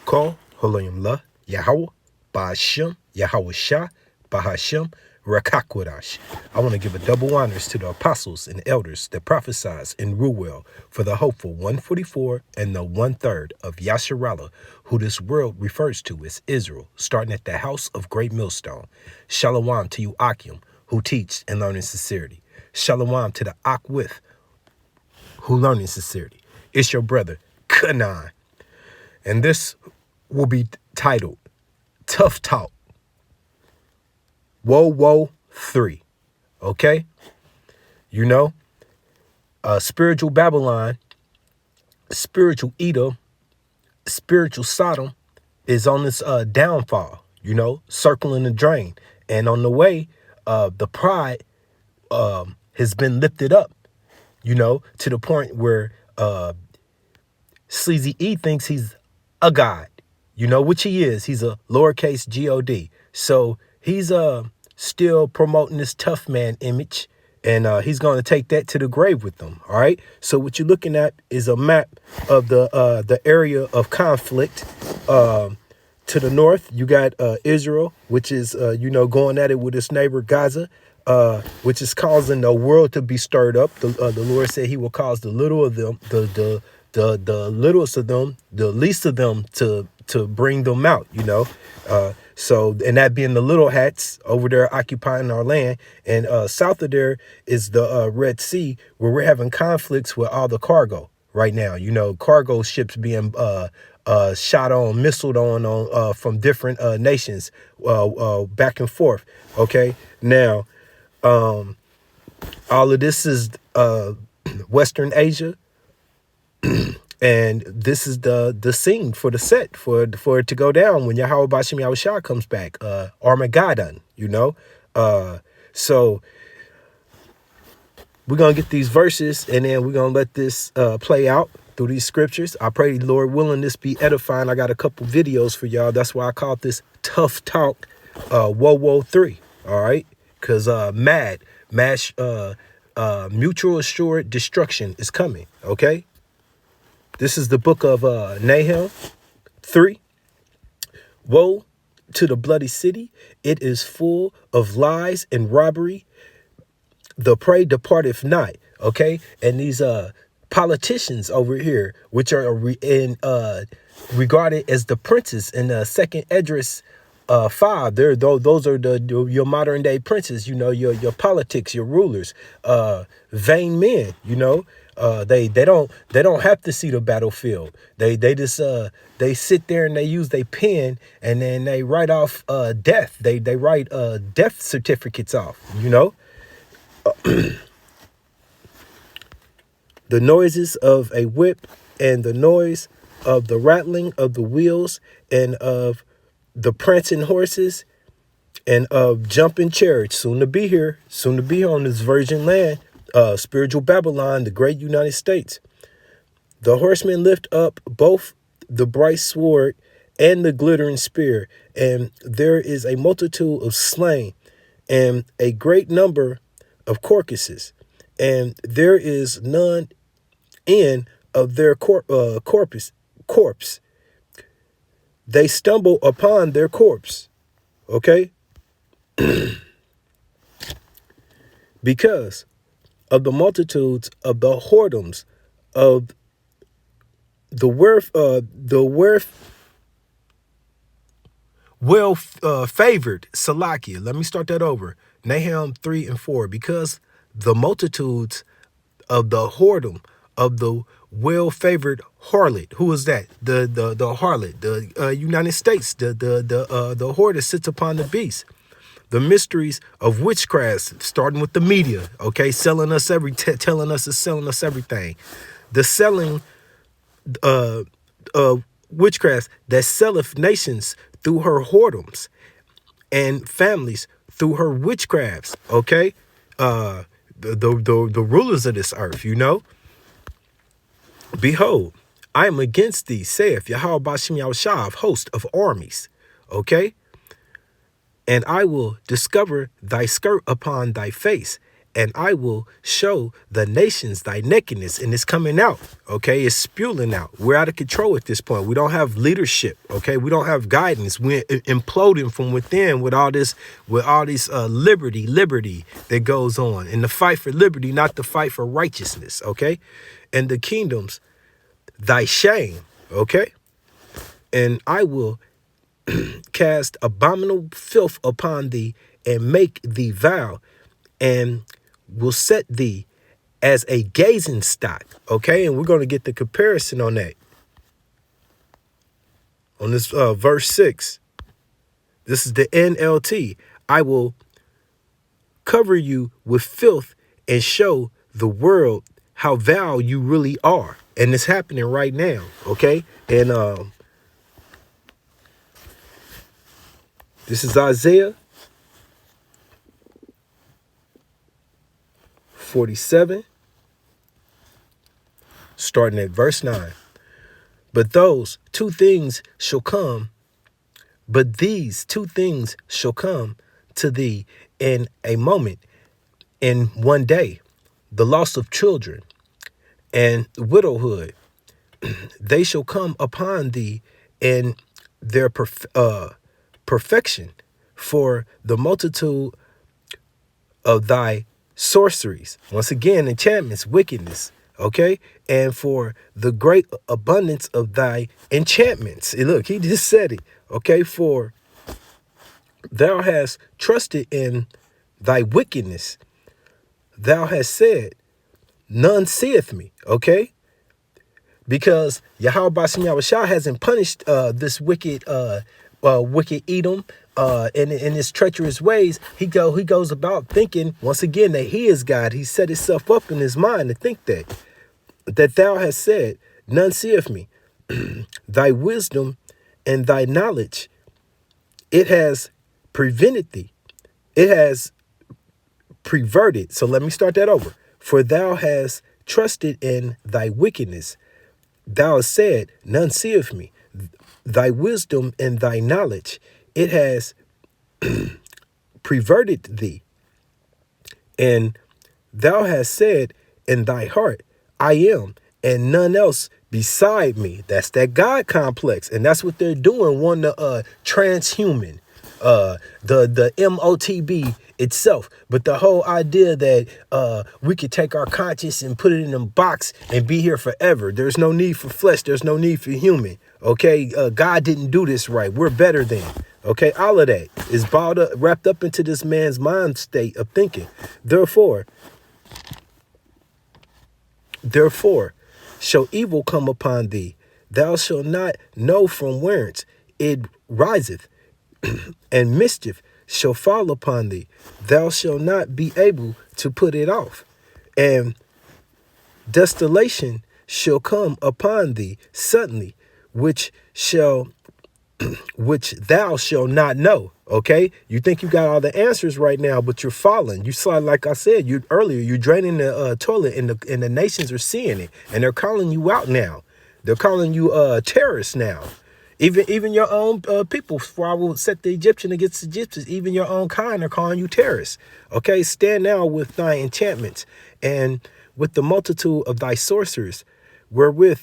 Call Halayim La Yahweh Ba'ashem Yahweh Shah Bahashem Rakakwadash. I want to give a double honors to the apostles and elders that prophesied in Ruel for the hopeful 144 and the 1/3 of Yasharallah, who this world refers to as Israel, starting at the house of Great Millstone. Shalom to you, Akim, who teach and learn in sincerity. Shalom to the Akwith, who learn in sincerity. It's your brother, Kanan. And this will be titled Tough Talk. Whoa 3. Okay? You know, spiritual Babylon, spiritual Edom, spiritual Sodom is on this downfall, you know, circling the drain. And on the way, the pride has been lifted up, you know, to the point where Sleazy E thinks he's a god, you know, which he is. He's a lowercase God. So he's still promoting this tough man image, and he's going to take that to the grave with them. All right. So what you're looking at is a map of the area of conflict. To the north, you got Israel, which is, you know, going at it with its neighbor Gaza, which is causing the world to be stirred up. The Lord said he will cause the little of them, the littlest of them, the least of them to bring them out, you know. So, and that being the little hats over there occupying our land. And south of there is the Red Sea, where we're having conflicts with all the cargo right now. You know, cargo ships being shot on, missiled on from different nations back and forth. Okay. Now, all of this is Western Asia. And this is the scene for the set for it to go down when Yahweh Ba'ashem Yahweh Shah comes back. Armageddon, you know. So we're going to get these verses, and then we're going to let this play out through these scriptures. I pray, Lord willing, this be edifying. I got a couple videos for y'all. That's why I called this Tough Talk Whoa 3. All right. Because mutual assured destruction is coming. Okay. This is the book of Nahum 3. Woe to the bloody city. It is full of lies and robbery. The prey departeth not. Okay. And these politicians over here, which are regarded as the princes in the second Esdras 5, those are your modern day princes, you know, your politics, your rulers, vain men, you know. They don't have to see the battlefield. They just they sit there and they use their pen, and then they write off death. They write death certificates off, you know. The noises of a whip and the noise of the rattling of the wheels and of the prancing horses and of jumping chariots, soon to be here on this virgin land. Spiritual Babylon, the great United States. The horsemen lift up both the bright sword and the glittering spear, and there is a multitude of slain and a great number of carcasses, and there is none end of their corpse. They stumble upon their corpse. Okay? Because of the multitudes of the whoredoms of the well-favored Salakia. Let me start that over. Nahum 3 and 4. Because the multitudes of the whoredom of the well-favored harlot. Who is that? The harlot, the United States, the whore that sits upon the beast. The mysteries of witchcraft, starting with the media, okay, telling us everything. The selling witchcraft that selleth nations through her whoredoms and families through her witchcrafts, okay? The rulers of this earth, you know. Behold, I am against thee, saith Yahweh Ba'ashem Yahweh Shah, host of armies, okay? And I will discover thy skirt upon thy face, and I will show the nations thy nakedness. And it's coming out, okay? It's spewing out. We're out of control at this point. We don't have leadership, okay? We don't have guidance. We're imploding from within with all this liberty that goes on. And the fight for liberty, not the fight for righteousness, okay? And the kingdoms, thy shame, okay? And I will cast abominable filth upon thee and make thee vile, and will set thee as a gazing stock. Okay, and we're going to get the comparison on that. On this verse 6. This is the NLT. I will cover you with filth and show the world how vile you really are. And it's happening right now. Okay, and this is Isaiah 47, starting at verse 9. But these two things shall come to thee in a moment, in one day, the loss of children and widowhood. They shall come upon thee in their perfection, for the multitude of thy sorceries. Once again, enchantments, wickedness. Okay. And for the great abundance of thy enchantments. And look, he just said it. Okay. For thou hast trusted in thy wickedness. Thou hast said, none seeth me. Okay. Because Yahweh Bashim Yahushua hasn't punished this wicked Edom in his treacherous ways. He goes about thinking once again that he is God. He set himself up in his mind to think that thou hast said, none seeth me. Thy wisdom and thy knowledge, it has prevented thee. It has perverted. So let me start that over. For thou hast trusted in thy wickedness. Thou hast said, none seeth me. Thy wisdom and thy knowledge, it has perverted thee. And thou hast said in thy heart, I am, and none else beside me. That's that God complex. And that's what they're doing, wanting to transhuman the MOTB itself. But the whole idea that we could take our conscience and put it in a box and be here forever. There's no need for flesh. There's no need for human. Okay, God didn't do this right. We're better than. Okay, all of that is wrapped up into this man's mind state of thinking. Therefore, shall evil come upon thee. Thou shalt not know from whence it riseth, and mischief shall fall upon thee. Thou shalt not be able to put it off. And desolation shall come upon thee suddenly, which thou shalt not know. Okay, you think you got all the answers right now, but you're falling. You saw, like I said, you're draining the toilet, and the nations are seeing it, and they're calling you out now. They're calling you terrorists now. Even your own people. For I will set the Egyptian against the Egyptians. Even your own kind are calling you terrorists. Okay, stand now with thy enchantments and with the multitude of thy sorcerers, wherein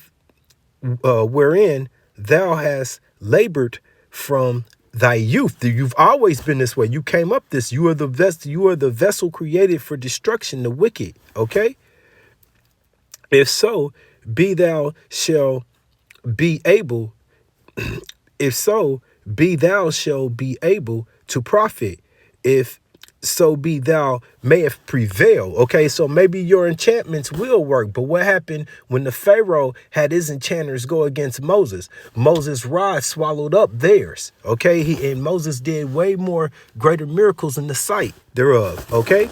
thou hast labored from thy youth. You've always been this way. You came up this. You are the vessel created for destruction, the wicked. Okay. If so, be thou shall be able. If so, be thou shall be able to profit. If so be thou mayest prevail. Okay, so maybe your enchantments will work. But what happened when the Pharaoh had his enchanters go against Moses? Moses' rod swallowed up theirs. Okay, and Moses did way more greater miracles in the sight thereof. Okay,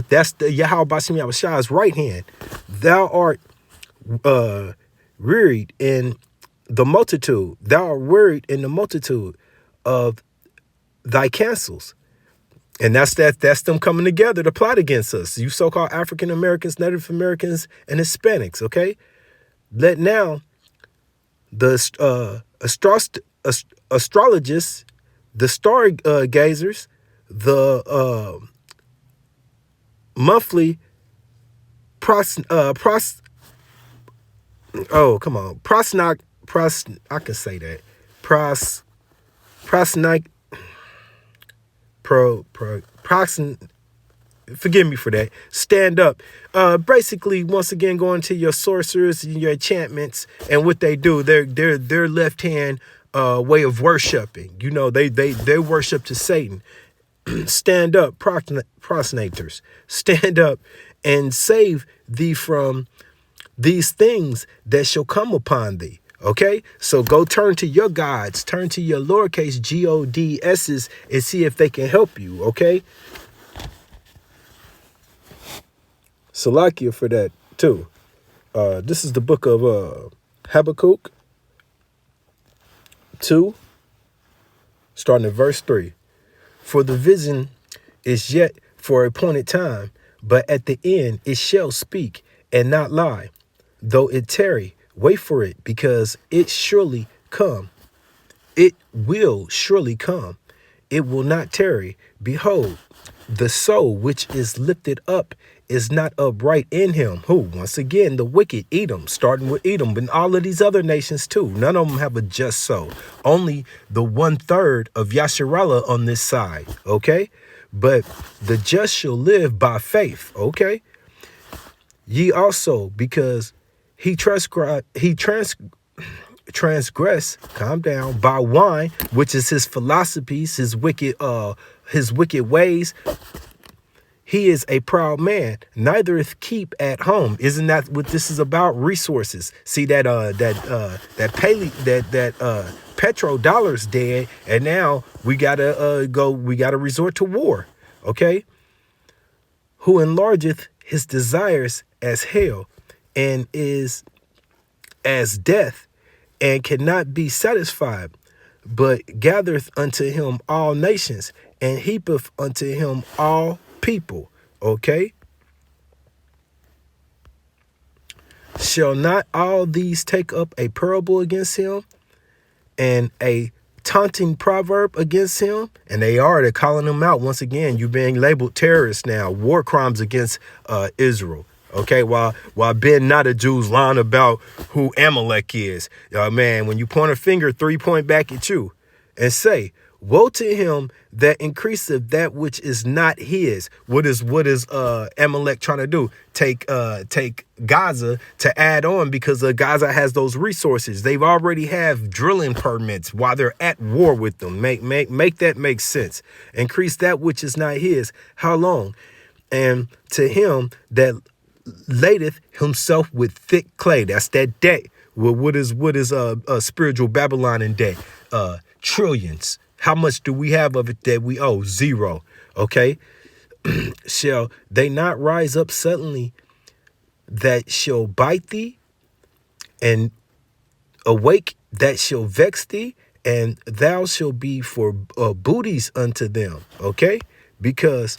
that's the Yahweh Bashim Yahushua's right hand. Thou art wearied in the multitude. Thou art worried in the multitude of thy counsels. And that's them coming together to plot against us. You so-called African Americans, Native Americans, and Hispanics. Okay, let now the astrologists, the star gazers, the monthly pros oh, come on, I can say that prosnic proxen forgive me for that. Stand up. Basically, once again, going to your sorcerers and your enchantments, and what they do, their left hand way of worshiping. You know, they worship to Satan. Stand up, prostenators. Stand up and save thee from these things that shall come upon thee. Okay, so go turn to your gods, turn to your lowercase GODS's and see if they can help you. Okay, Salakia for that too. This is the book of Habakkuk 2, starting at verse 3. For the vision is yet for a appointed time, but at the end it shall speak and not lie. Though it tarry, wait for it, because it surely come. It will surely come. It will not tarry. Behold, the soul which is lifted up is not upright in him. Who? Once again, the wicked, Edom, starting with Edom, and all of these other nations too. None of them have a just soul. Only the 1/3 of Yasharallah on this side. Okay? But the just shall live by faith. Okay? Ye also, because he transgress, calm down, by wine, which is his philosophies, his wicked ways. He is a proud man, neither keep at home. Isn't that what this is about? Resources. See that petrodollar's dead, and now we gotta resort to war. Okay? Who enlargeth his desires as hell, and is as death, and cannot be satisfied, but gathereth unto him all nations, and heapeth unto him all people. Okay? Shall not all these take up a parable against him, and a taunting proverb against him? And they're calling him out. Once again, you're being labeled terrorists now, war crimes against Israel. Okay, while Ben not a Jews lying about who Amalek is. Man, when you point a finger, 3 point back at you and say, woe to him that increaseth that which is not his. What is Amalek trying to do? Take Gaza to add on, because Gaza has those resources. They've already have drilling permits while they're at war with them. Make that make sense. Increase that which is not his. How long? And to him that ladeth himself with thick clay. That's that debt. Well, what is spiritual Babylon in debt? Trillions. How much do we have of it that we owe? Zero. Okay. Shall they not rise up suddenly that shall bite thee, and awake that shall vex thee, and thou shalt be for booties unto them. Okay. Because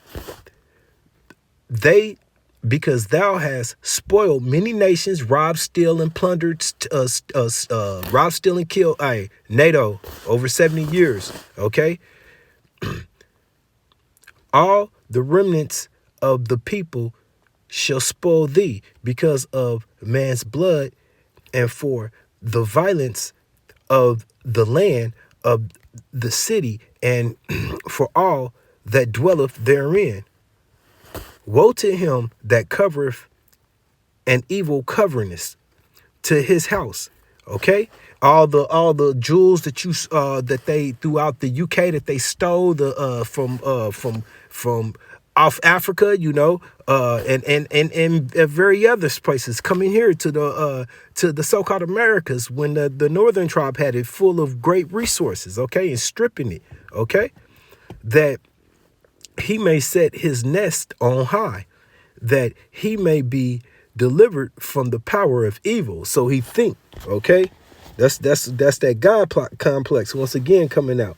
thou hast spoiled many nations, robbed, steal, and plundered, robbed, steal, and killed, NATO, over 70 years, okay? All the remnants of the people shall spoil thee because of man's blood, and for the violence of the land of the city, and for all that dwelleth therein. Woe to him that covereth an evil coverness to his house. Okay, all the jewels that that they throughout the UK that they stole from off Africa, and very other places coming here to the so-called Americas, when the northern tribe had it full of great resources. Okay, and stripping it. Okay, that he may set his nest on high, that he may be delivered from the power of evil. So he think, okay, that's that God complex once again coming out.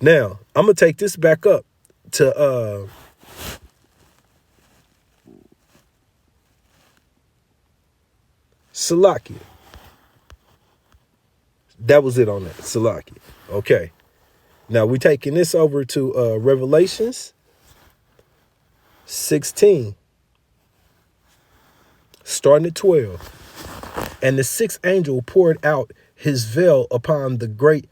Now I'm gonna take this back up to Salakia. That was it on that Salakia. Okay. Now we're taking this over to Revelations 16, starting at 12. And the sixth angel poured out his veil upon the great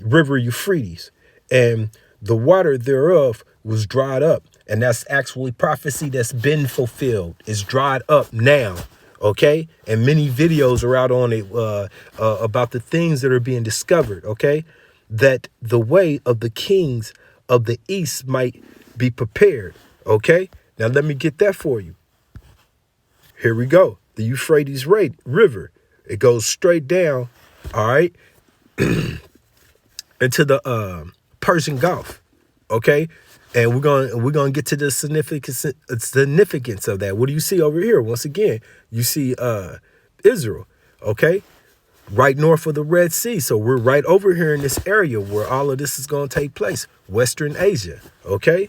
river Euphrates, and the water thereof was dried up. And that's actually prophecy that's been fulfilled. It's dried up now. Okay. And many videos are out on it about the things that are being discovered. Okay. That the way of the kings of the east might be prepared. Okay. Now let me get that for you. Here we go. The Euphrates River. It goes straight down. All right. Into the Persian Gulf, okay, and we're gonna get to the significance of that. What do you see over here? Once again, you see Israel, okay, right north of the Red Sea. So we're right over here in this area where all of this is gonna take place, Western Asia, okay.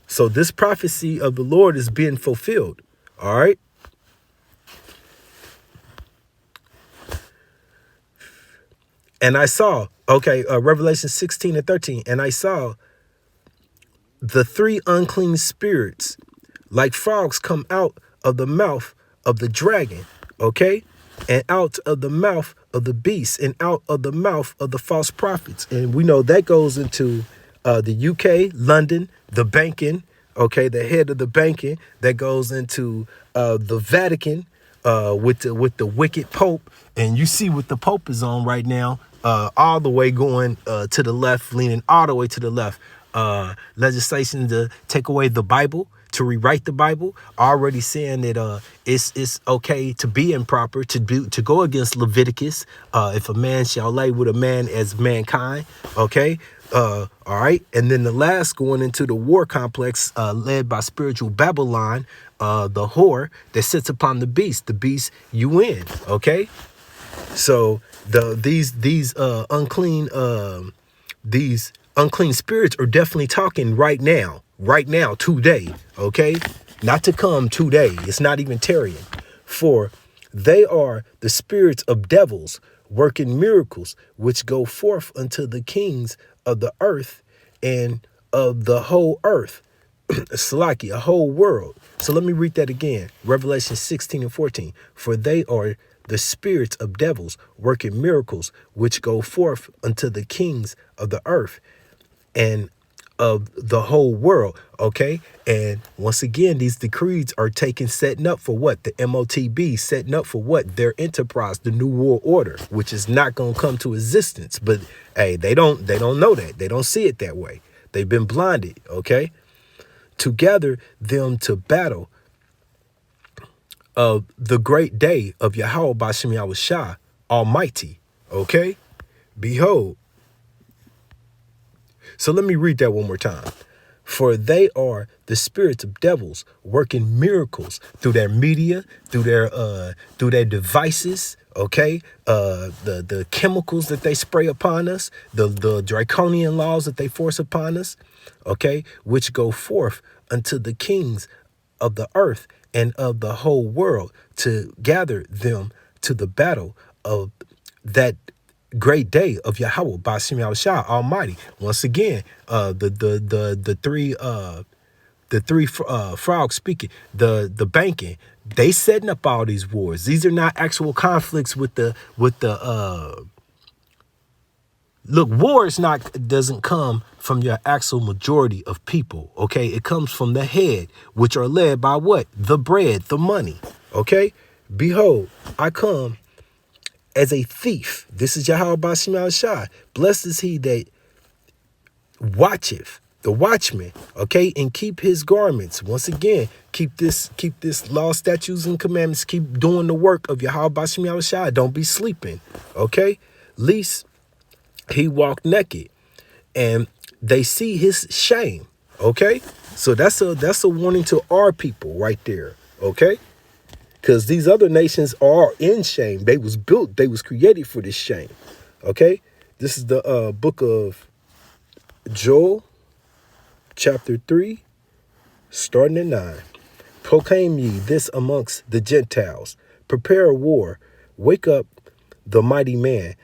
So this prophecy of the Lord is being fulfilled. All right. And I saw, okay, Revelation 16 and 13. And I saw the three unclean spirits like frogs come out of the mouth of the dragon, okay? And out of the mouth of the beast and out of the mouth of the false prophets. And we know that goes into the UK, London, the banking, okay, the head of the banking. That goes into the Vatican with the wicked Pope. And you see what the Pope is on right now, all the way going to the left, leaning all the way to the left. Legislation to take away the Bible, to rewrite the Bible, already saying that it's okay to be improper, to go against Leviticus, if a man shall lay with a man as mankind, okay? All right. And then the last, going into the war complex led by spiritual Babylon, the whore that sits upon the beast UN, okay? So these unclean spirits are definitely talking right now, today, okay? Not to come today. It's not even tarrying. For they are the spirits of devils working miracles, which go forth unto the kings of the earth and of the whole earth. Salaki, a whole world. So let me read that again. Revelation 16 and 14. For they are the spirits of devils working miracles, which go forth unto the kings of the earth and of the whole world. Okay. And once again, these decrees are setting up for what? The MOTB, setting up for what? Their enterprise, the New World Order, which is not going to come to existence. But hey, they don't know that. They don't see it that way. They've been blinded. Okay. To gather them to battle of the great day of Yahweh Bashem Yahushua Almighty. Okay. Behold. So let me read that one more time. For they are the spirits of devils working miracles through their media, through their devices, okay? The chemicals that they spray upon us, the draconian laws that they force upon us, okay? Which go forth unto the kings of the earth and of the whole world to gather them to the battle of that great day of Yahweh Bashem Yahushua Almighty. Once again, the three frogs speaking, the banking, they setting up all these wars. These are not actual conflicts with the look, war doesn't come from your actual majority of people. Okay, it comes from the head, which are led by what? The bread, the money. Okay, behold, I come as a thief. This is Yahweh Bashem Yahushua. Blessed is he that watcheth, the watchman, okay, and keep his garments. Once again, keep this law, statutes, and commandments. Keep doing the work of Yahweh Bashem Yahushua. Don't be sleeping, okay? Least he walked naked, and they see his shame, okay? So that's a warning to our people right there, okay? Because these other nations are in shame. They was created for this shame. Okay? This is the book of Joel, chapter 3, starting at 9. Proclaim ye this amongst the Gentiles. Prepare a war. Wake up the mighty man.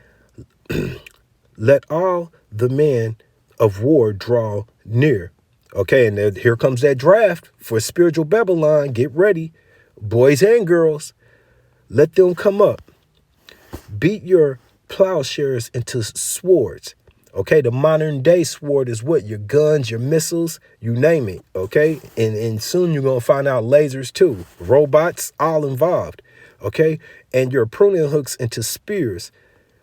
Let all the men of war draw near. Okay, and then here comes that draft for spiritual Babylon. Get ready, boys and girls. Let them come up. Beat your plowshares into swords. Okay, the modern day sword is what? Your guns, your missiles, you name it. Okay, and soon you're going to find out lasers too. Robots, all involved. Okay, and your pruning hooks into spears.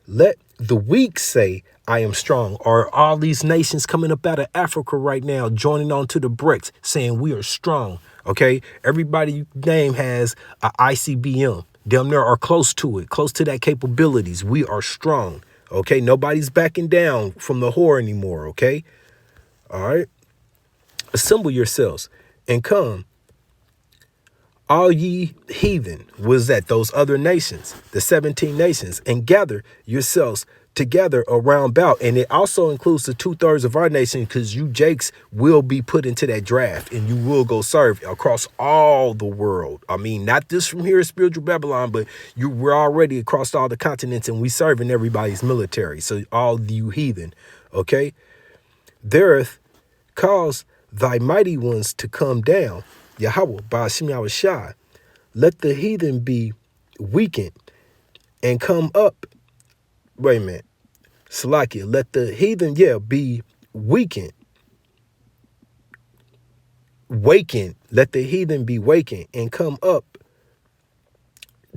Let the weak say, I am strong. Are all these nations coming up out of Africa right now, joining on to the BRICS, saying we are strong? Okay, everybody you name has a ICBM. Damn near are close to it, close to that capabilities. We are strong. Okay, nobody's backing down from the whore anymore. Okay, all right. Assemble yourselves and come, all ye heathen. Was that those other nations, the 17 nations, and gather yourselves together around about. And it also includes the 2/3 of our nation, because you Jakes will be put into that draft and you will go serve across all the world. I mean, not just from here at Spiritual Babylon, but we're already across all the continents and we serving everybody's military. So all you heathen, okay? There'th cause thy mighty ones to come down. Yahweh, Ba'ashim Yahushai. Let the heathen be weakened and come up. Wait a minute. Salakia, let the heathen, be weakened. Wakened. Let the heathen be wakened and come up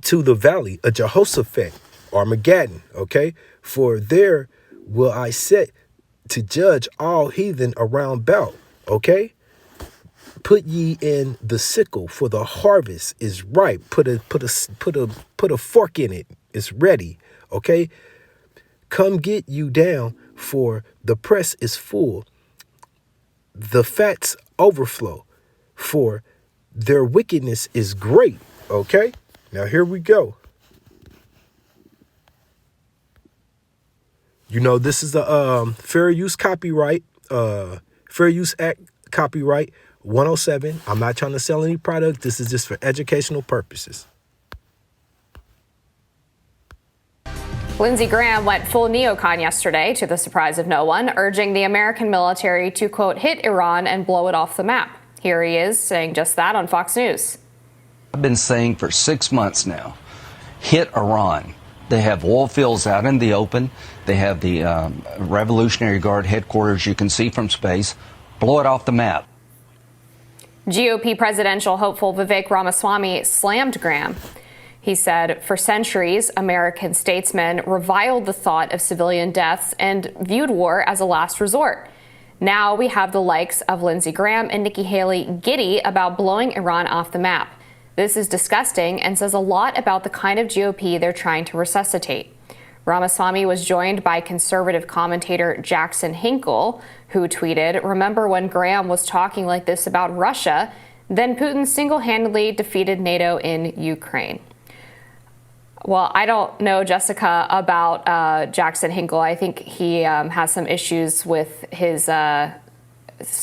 to the valley of Jehoshaphat, Armageddon, okay? For there will I set to judge all heathen around about, okay? Put ye in the sickle, for the harvest is ripe. Put a fork in it. It's ready, okay? Come get you down, for the press is full. The fats overflow, for their wickedness is great. Okay, now here we go. You know, this is the Fair Use Copyright, Fair Use Act copyright 107. I'm not trying to sell any product. This is just for educational purposes. Lindsey Graham went full neocon yesterday, to the surprise of no one, urging the American military to, quote, hit Iran and blow it off the map. Here he is saying just that on Fox News. I've been saying for 6 months now, hit Iran. They have oil fields out in the open. They have the Revolutionary Guard headquarters you can see from space. Blow it off the map. GOP presidential hopeful Vivek Ramaswamy slammed Graham. He said, for centuries, American statesmen reviled the thought of civilian deaths and viewed war as a last resort. Now we have the likes of Lindsey Graham and Nikki Haley giddy about blowing Iran off the map. This is disgusting and says a lot about the kind of GOP they're trying to resuscitate. Ramaswamy was joined by conservative commentator Jackson Hinkle, who tweeted, remember when Graham was talking like this about Russia, then Putin single-handedly defeated NATO in Ukraine. Well, I don't know, Jessica, about Jackson Hinkle. I think he has some issues with his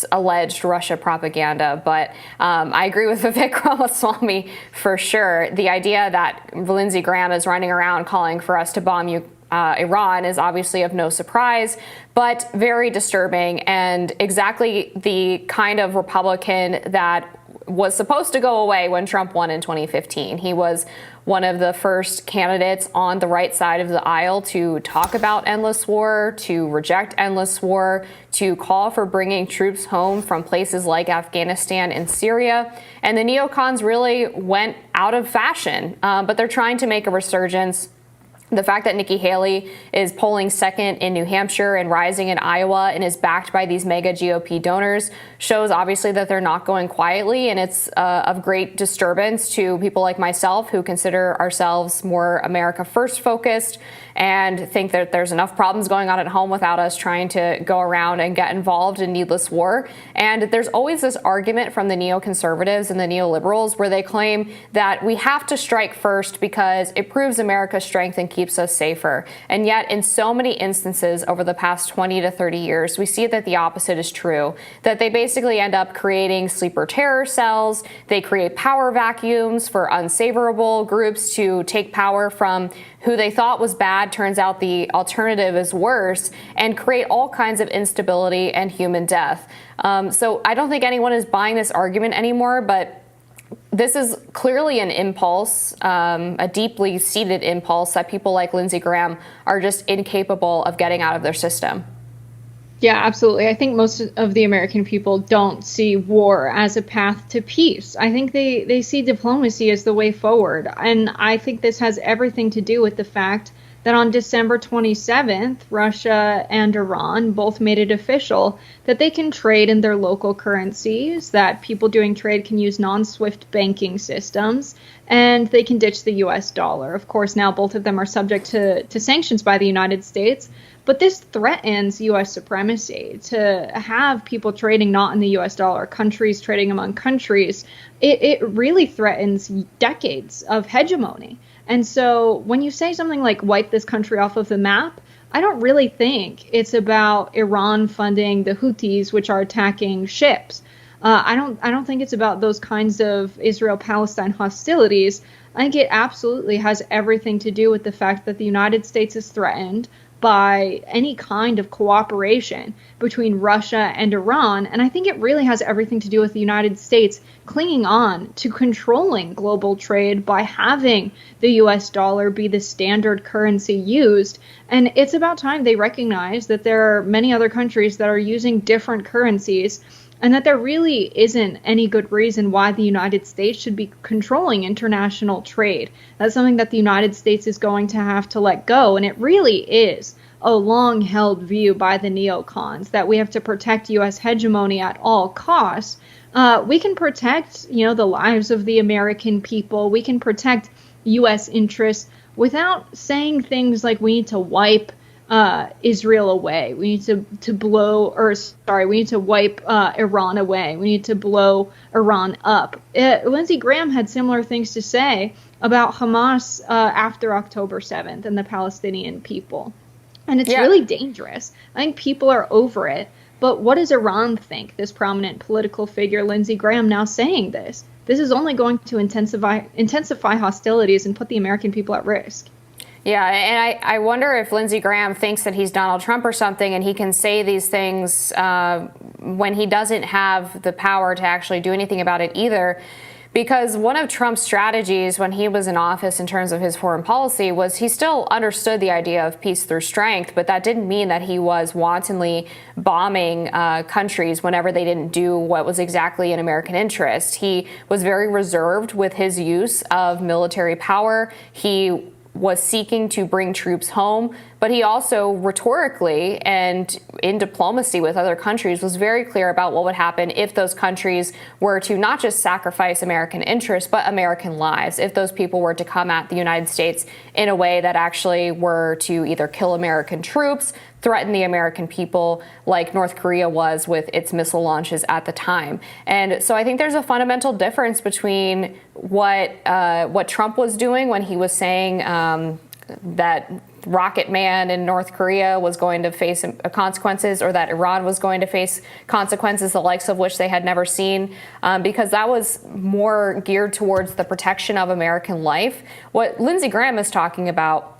alleged Russia propaganda, but I agree with Vivek Ramaswamy for sure. The idea that Lindsey Graham is running around calling for us to bomb Iran is obviously of no surprise, but very disturbing and exactly the kind of Republican that was supposed to go away when Trump won in 2015. He was one of the first candidates on the right side of the aisle to talk about endless war, to reject endless war, to call for bringing troops home from places like Afghanistan and Syria. And the neocons really went out of fashion, but they're trying to make a resurgence. The fact that Nikki Haley is polling second in New Hampshire and rising in Iowa and is backed by these mega GOP donors shows obviously that they're not going quietly, and it's of great disturbance to people like myself who consider ourselves more America First focused and think that there's enough problems going on at home without us trying to go around and get involved in needless war. And there's always this argument from the neoconservatives and the neoliberals where they claim that we have to strike first because it proves America's strength and keeps us safer. And yet, in so many instances over the past 20 to 30 years, we see that the opposite is true, that they basically end up creating sleeper terror cells. They create power vacuums for unsavourable groups to take power from who they thought was bad. Turns out the alternative is worse, and create all kinds of instability and human death. So I don't think anyone is buying this argument anymore, but this is clearly an impulse, a deeply seated impulse that people like Lindsey Graham are just incapable of getting out of their system. Yeah, absolutely. I think most of the American people don't see war as a path to peace. I think they see diplomacy as the way forward. And I think this has everything to do with the fact that on December 27th, Russia and Iran both made it official that they can trade in their local currencies, that people doing trade can use non-SWIFT banking systems, and they can ditch the US dollar. Of course, now both of them are subject to sanctions by the United States, but this threatens US supremacy. To have people trading not in the US dollar, countries trading among countries, it really threatens decades of hegemony. And so when you say something like wipe this country off of the map, I don't really think it's about Iran funding the Houthis, which are attacking ships. I don't think it's about those kinds of Israel-Palestine hostilities. I think it absolutely has everything to do with the fact that the United States is threatened by any kind of cooperation between Russia and Iran. And I think it really has everything to do with the United States clinging on to controlling global trade by having the US dollar be the standard currency used. And it's about time they recognize that there are many other countries that are using different currencies, and that there really isn't any good reason why the United States should be controlling international trade. That's something that the United States is going to have to let go. And it really is a long-held view by the neocons that we have to protect U.S. hegemony at all costs. We can protect, the lives of the American people. We can protect U.S. interests without saying things like we need to wipe Israel away. We need we need to wipe Iran away. We need to blow Iran up. Lindsey Graham had similar things to say about Hamas after October 7th and the Palestinian people. And it's really dangerous. I think people are over it. But what does Iran think? This prominent political figure, Lindsey Graham, now saying this. This is only going to intensify hostilities and put the American people at risk. Yeah, and I wonder if Lindsey Graham thinks that he's Donald Trump or something, and he can say these things when he doesn't have the power to actually do anything about it either. Because one of Trump's strategies when he was in office in terms of his foreign policy was he still understood the idea of peace through strength, but that didn't mean that he was wantonly bombing countries whenever they didn't do what was exactly in American interest. He was very reserved with his use of military power. He was seeking to bring troops home, but he also rhetorically and in diplomacy with other countries was very clear about what would happen if those countries were to not just sacrifice American interests, but American lives, if those people were to come at the United States in a way that actually were to either kill American troops, threaten the American people like North Korea was with its missile launches at the time. And so I think there's a fundamental difference between what Trump was doing when he was saying that Rocket Man in North Korea was going to face consequences, or that Iran was going to face consequences, the likes of which they had never seen, because that was more geared towards the protection of American life. What Lindsey Graham is talking about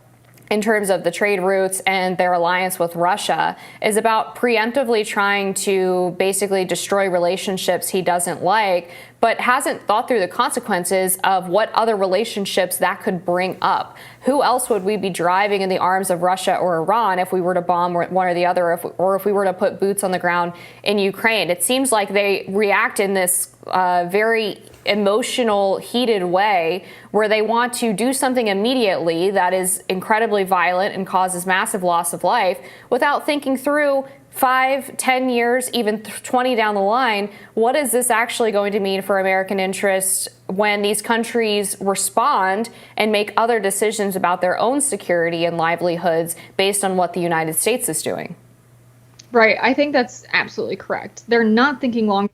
in terms of the trade routes and their alliance with Russia is about preemptively trying to basically destroy relationships he doesn't like, but hasn't thought through the consequences of what other relationships that could bring up. Who else would we be driving in the arms of Russia or Iran if we were to bomb one or the other, or if we were to put boots on the ground in Ukraine? It seems like they react in this very emotional, heated way where they want to do something immediately that is incredibly violent and causes massive loss of life without thinking through 5, 10 years, even 20 down the line, what is this actually going to mean for American interests when these countries respond and make other decisions about their own security and livelihoods based on what the United States is doing? Right. I think that's absolutely correct. They're not thinking long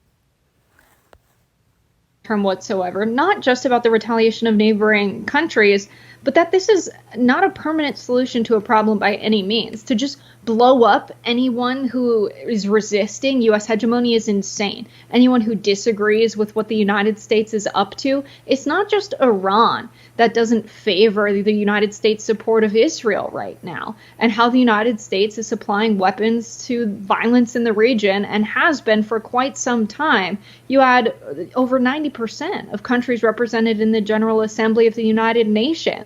term whatsoever, not just about the retaliation of neighboring countries, but that this is not a permanent solution to a problem by any means. To just blow up anyone who is resisting U.S. hegemony is insane. Anyone who disagrees with what the United States is up to, it's not just Iran that doesn't favor the United States' support of Israel right now, and how the United States is supplying weapons to violence in the region and has been for quite some time. You had over 90% of countries represented in the General Assembly of the United Nations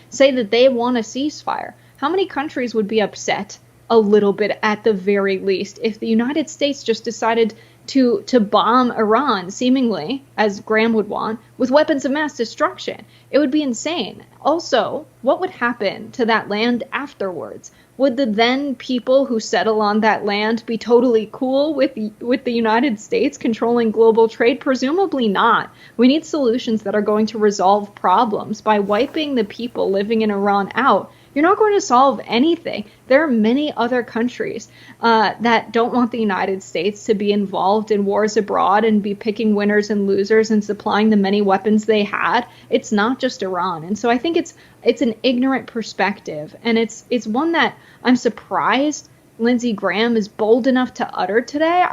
say that they want a ceasefire. How many countries would be upset a little bit at the very least if the United States just decided to bomb Iran, seemingly, as Graham would want, with weapons of mass destruction? It would be insane. Also, what would happen to that land afterwards? Would the then people who settle on that land be totally cool with the United States controlling global trade? Presumably not. We need solutions that are going to resolve problems. By wiping the people living in Iran out, you're not going to solve anything. There are many other countries that don't want the United States to be involved in wars abroad and be picking winners and losers and supplying the many weapons they had. It's not just Iran. And so I think it's an ignorant perspective. And it's one that I'm surprised Lindsey Graham is bold enough to utter today.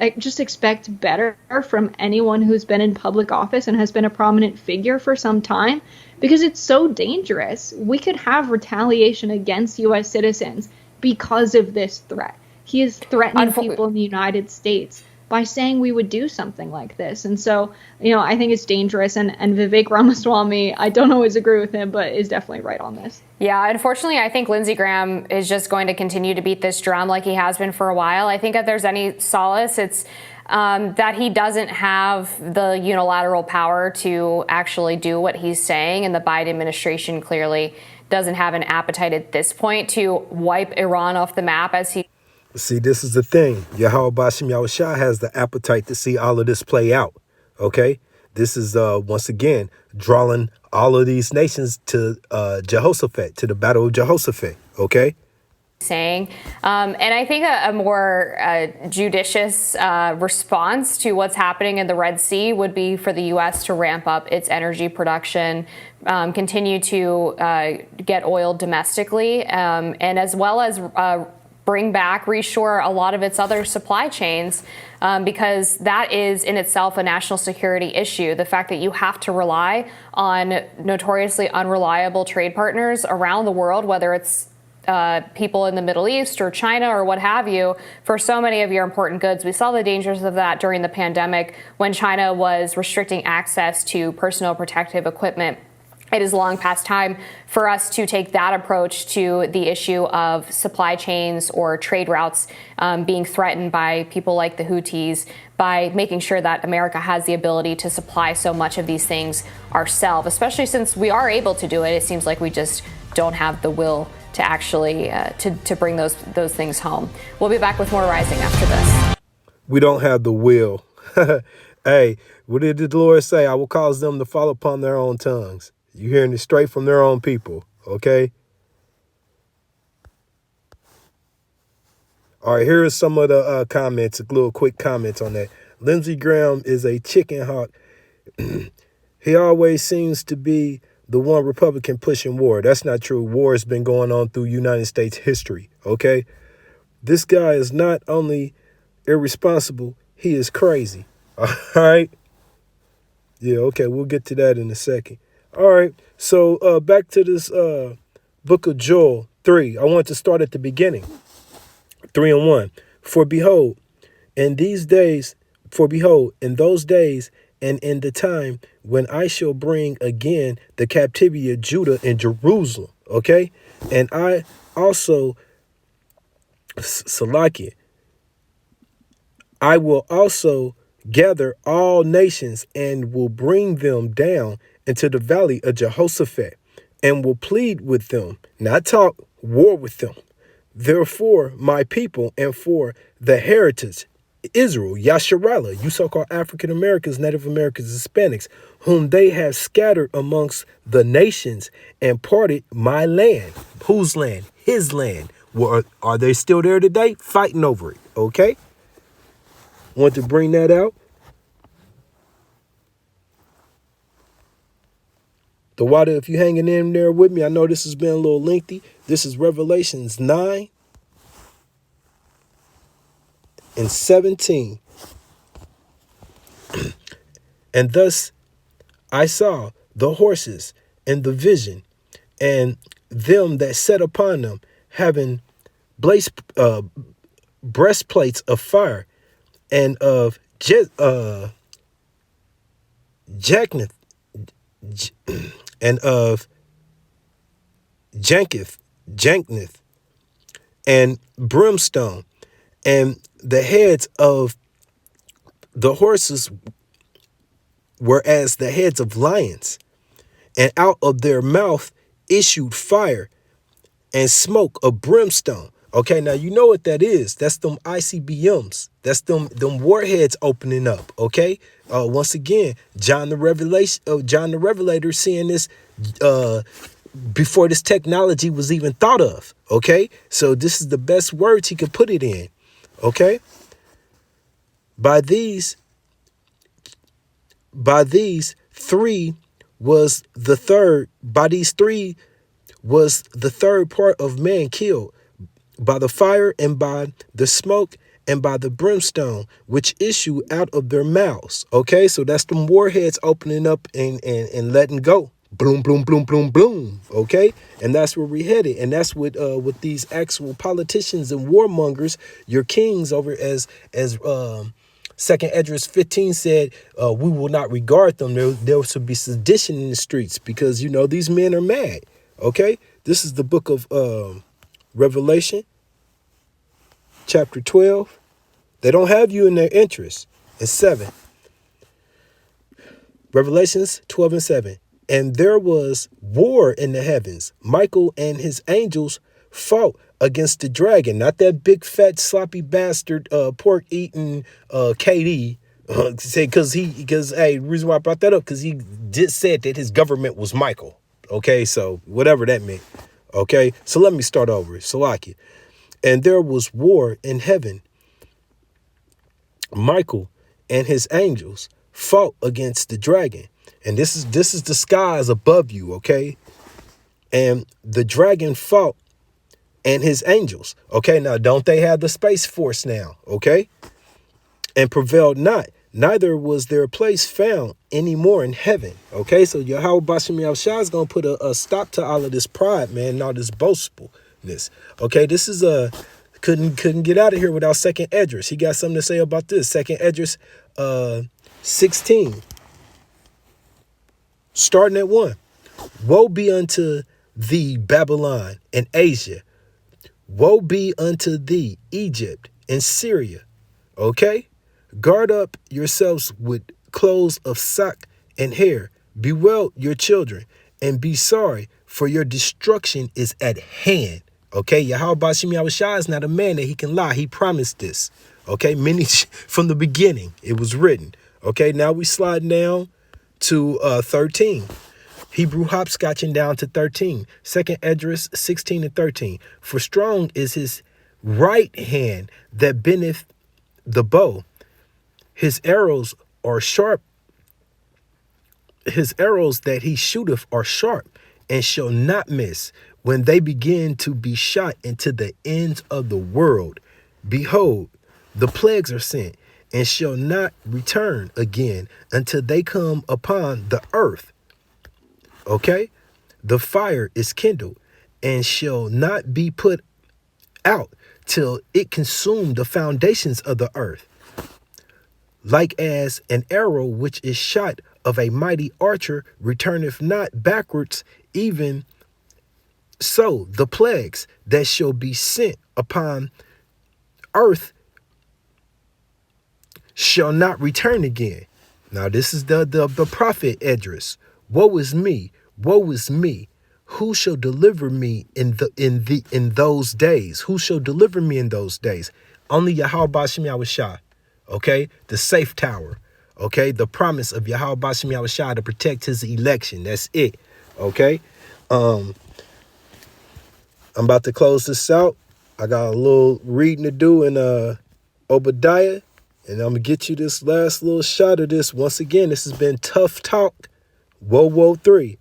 I just expect better from anyone who's been in public office and has been a prominent figure for some time, because it's so dangerous. We could have retaliation against U.S. citizens because of this threat. He is threatening people in the United States by saying we would do something like this. And so, I think it's dangerous. And Vivek Ramaswamy, I don't always agree with him, but is definitely right on this. Yeah, unfortunately, I think Lindsey Graham is just going to continue to beat this drum like he has been for a while. I think if there's any solace, it's that he doesn't have the unilateral power to actually do what he's saying. And the Biden administration clearly doesn't have an appetite at this point to wipe Iran off the map as he. See, this is the thing. Yahweh Bashim Yahushua has the appetite to see all of this play out. Okay? This is, once again, drawing all of these nations to Jehoshaphat, to the battle of Jehoshaphat. Okay? Saying. And I think a more judicious response to what's happening in the Red Sea would be for the U.S. to ramp up its energy production, continue to get oil domestically, and as well as bring back, reshore a lot of its other supply chains, because that is in itself a national security issue. The fact that you have to rely on notoriously unreliable trade partners around the world, whether it's people in the Middle East or China or what have you, for so many of your important goods. We saw the dangers of that during the pandemic when China was restricting access to personal protective equipment. It is long past time for us to take that approach to the issue of supply chains or trade routes being threatened by people like the Houthis, by making sure that America has the ability to supply so much of these things ourselves, especially since we are able to do it. It seems like we just don't have the will to actually to bring those things home. We'll be back with more Rising after this. We don't have the will. Hey, what did the Lord say? I will cause them to fall upon their own tongues. You're hearing it straight from their own people, okay? All right, here are some of the comments, little quick comments on that. Lindsey Graham is a chicken hawk. He always seems to be the one Republican pushing war. That's not true. War has been going on through United States history, okay? This guy is not only irresponsible, he is crazy, all right? Yeah, okay, we'll get to that in a second. All right, so back to this book of Joel 3. I want to start at the beginning. 3:1. For behold, in those days, and in the time when I shall bring again the captivity of Judah and Jerusalem, okay? And I also, Salakia, I will also gather all nations and will bring them down into the valley of Jehoshaphat, and will plead with them, not talk war with them. Therefore, my people, and for the heritage, Israel, Yasharallah, you so-called African Americans, Native Americans, Hispanics, whom they have scattered amongst the nations and parted my land. Whose land? His land. Well, are they still there today? Fighting over it, okay? Want to bring that out? The water, if you hanging in there with me, I know this has been a little lengthy. This is Revelations 9 and 17. And thus I saw the horses and the vision, and them that sat upon them, having breastplates of fire, and of jackneth, and of jankneth, and brimstone, and the heads of the horses were as the heads of lions, and out of their mouth issued fire and smoke of brimstone. Okay, now you know what that is. That's them ICBMs. That's them warheads opening up. Okay. Once again, John the Revelator seeing this before this technology was even thought of. Okay, so this is the best words he could put it in. Okay. By these three was the third. By these three was the third part of man killed, by the fire and by the smoke and by the brimstone which issue out of their mouths. Okay, so that's them warheads opening up and letting go. Bloom, bloom, bloom, bloom, bloom. Okay, and that's where we headed, and that's with these actual politicians and warmongers, your kings over as Second Esdras 15 said, we will not regard them. There should be sedition in the streets because, you know, these men are mad. Okay, this is the book of Revelation, chapter 12. They don't have you in their interest. It's 7. Revelations 12 and 7. And there was war in the heavens. Michael and his angels fought against the dragon, not that big fat sloppy bastard pork eating KD. Because the reason why I brought that up, because he just said that his government was Michael. Okay, so whatever that meant. Okay, so let me start over. Salaki. And there was war in heaven. Michael and his angels fought against the dragon. And this is the skies above you, okay? And the dragon fought and his angels. Okay, now don't they have the Space Force now, okay? And prevailed not, neither was their place found anymore in heaven. Okay, so Yahweh Bashim Yahushua is going to put a stop to all of this pride, man, and all this boastfulness. Okay, this is couldn't get out of here without Second Esdras. He got something to say about this. Second Esdras 16. Starting at 1. Woe be unto thee, Babylon and Asia. Woe be unto thee, Egypt and Syria. Okay? Guard up yourselves with clothes of sack and hair. Bewail your children and be sorry, for your destruction is at hand. Okay? Yahweh Bashim Yahushua is not a man that he can lie. He promised this. Okay? From the beginning, it was written. Okay? Now we slide down to 13. Hebrew hopscotching down to 13. Second Esdras 16 and 13. For strong is his right hand that bendeth the bow. His arrows are sharp. His arrows that he shooteth are sharp and shall not miss when they begin to be shot into the ends of the world. Behold, the plagues are sent and shall not return again until they come upon the earth. Okay? The fire is kindled and shall not be put out till it consume the foundations of the earth. Like as an arrow which is shot of a mighty archer returneth not backwards, even so the plagues that shall be sent upon earth shall not return again. Now this is the prophet Esdras. Woe is me, woe is me. Who shall deliver me in those days? Who shall deliver me in those days? Only Yahweh Bashim Yahushua. Okay, the safe tower. Okay, the promise of Yahweh Bashim Yahushua to protect his election. That's it. Okay, I'm about to close this out. I got a little reading to do in Obadiah, and I'm gonna get you this last little shot of this. Once again, this has been Tough Talk, Woe 3.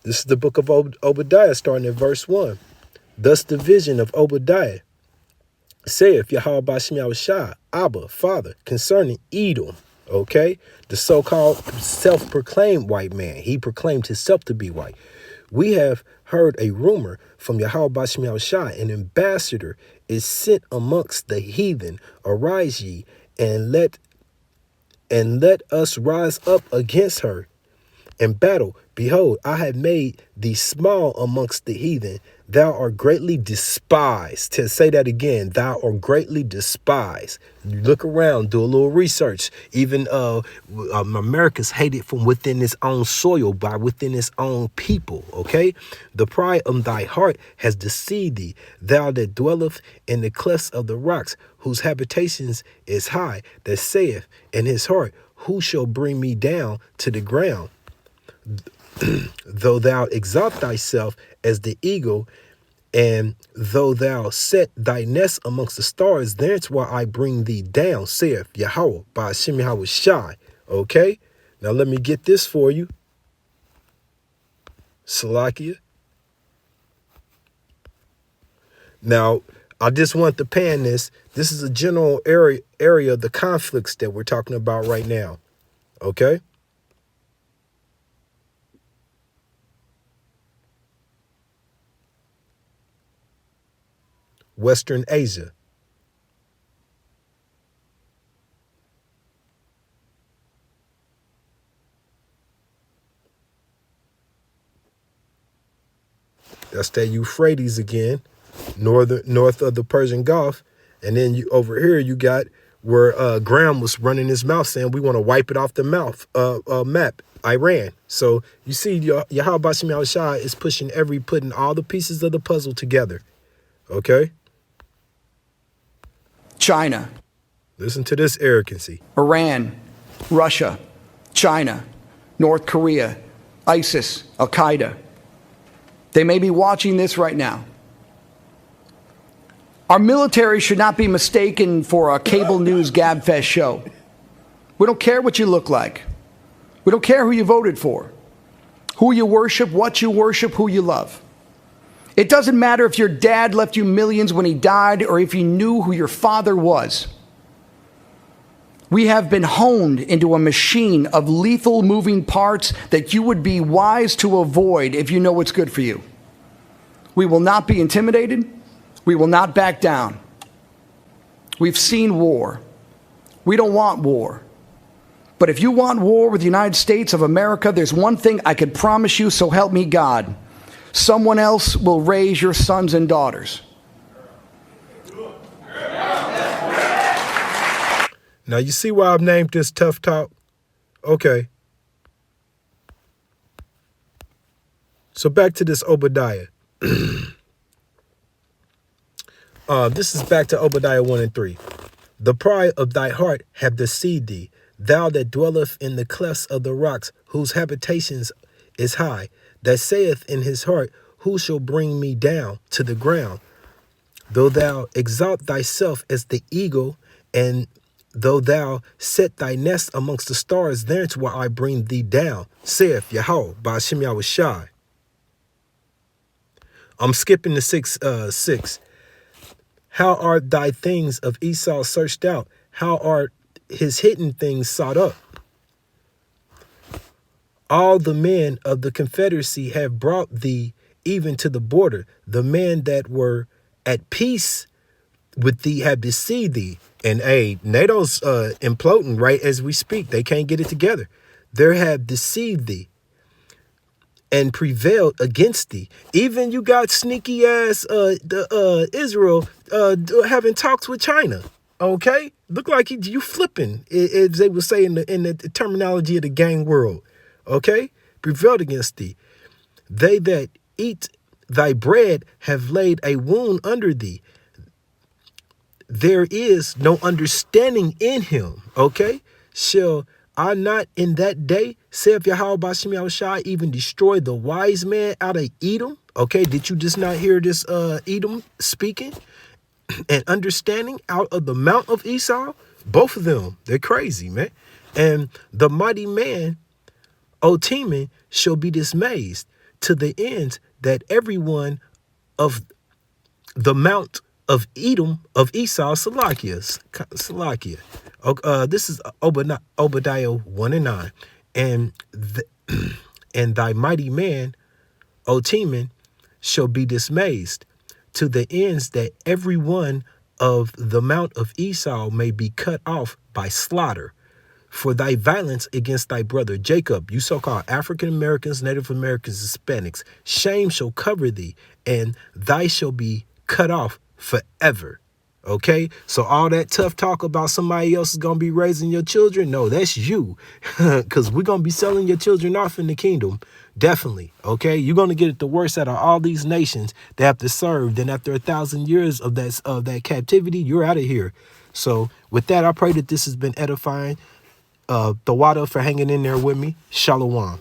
This is the book of Obadiah, starting at verse 1. Thus the vision of Obadiah saith Yahweh Bashem Yahushua, Abba, Father, concerning Edom, okay? The so-called self-proclaimed white man. He proclaimed himself to be white. We have heard a rumor from Yahweh Bashem Yahushua, an ambassador is sent amongst the heathen. Arise ye, and let us rise up against her and battle. Behold, I have made thee small amongst the heathen. Thou art greatly despised. To say that again, thou art greatly despised. You look around, do a little research. Even America's hated from within its own soil, by within its own people. Okay, the pride of thy heart has deceived thee. Thou that dwelleth in the clefts of the rocks, whose habitations is high, that saith in his heart, who shall bring me down to the ground? Though thou exalt thyself as the eagle, and though thou set thy nest amongst the stars, that's why I bring thee down, saith Yahweh by Hashem Yahweh Shai. Okay, now let me get this for you. Salakia. Now, I just want to pan this. This is a general area of the conflicts that we're talking about right now. Okay. Western Asia. That's that Euphrates again, north of the Persian Gulf. And then you over here you got where Graham was running his mouth saying we want to wipe it off the map, Iran. So you see Yahweh Bashem Yahushua is putting all the pieces of the puzzle together. Okay? China. Listen to this arrogancy. Iran, Russia, China, North Korea, ISIS, Al-Qaeda. They may be watching this right now. Our military should not be mistaken for a cable news gabfest show. We don't care what you look like. We don't care who you voted for, who you worship, who you love. It doesn't matter if your dad left you millions when he died or if you knew who your father was. We have been honed into a machine of lethal moving parts that you would be wise to avoid if you know what's good for you. We will not be intimidated. We will not back down. We've seen war. We don't want war. But if you want war with the United States of America, there's one thing I could promise you, so help me God. Someone else will raise your sons and daughters. Now you see why I've named this Tough Talk? Okay. So back to this Obadiah. This is back to Obadiah 1 and 3. The pride of thy heart have deceived thee, thou that dwelleth in the clefts of the rocks, whose habitations is high, that saith in his heart, who shall bring me down to the ground? Though thou exalt thyself as the eagle, and though thou set thy nest amongst the stars, there's where I bring thee down, saith Yahweh by Hashem Yahweh Shai. I'm skipping to 6. How are thy things of Esau searched out? How are his hidden things sought up? All the men of the Confederacy have brought thee even to the border. The men that were at peace with thee have deceived thee. And NATO's imploding right as we speak. They can't get it together. They have deceived thee and prevailed against thee. Even you got sneaky ass Israel having talks with China. Okay, look like you flipping, as they would say in the terminology of the gang world. Okay, prevailed against thee. They that eat thy bread have laid a wound under thee. There is no understanding in him. Okay, shall I not in that day, saith Yahweh Bashem Yahushua, even destroy the wise man out of Edom? Okay, did you just not hear this Edom speaking and understanding out of the mount of Esau? Both of them, they're crazy, man. And the mighty man, O Teman, shall be dismayed. to the ends that everyone of the mount of Edom, of Esau, Salakia. This is Obadiah 1 and 9. And and thy mighty man, O Teman, shall be dismayed, to the ends that every one of the mount of Esau may be cut off by slaughter. For thy violence against thy brother Jacob, you so-called African Americans, Native Americans, Hispanics, shame shall cover thee, and thy shall be cut off forever. Okay, so all that tough talk about somebody else is going to be raising your children, no, that's you, because we're going to be selling your children off in the kingdom, definitely. Okay, you're going to get it the worst out of all these nations that have to serve. Then after 1,000 years of that captivity, you're out of here. So with that, I pray that this has been edifying. Tawada for hanging in there with me. Shalom.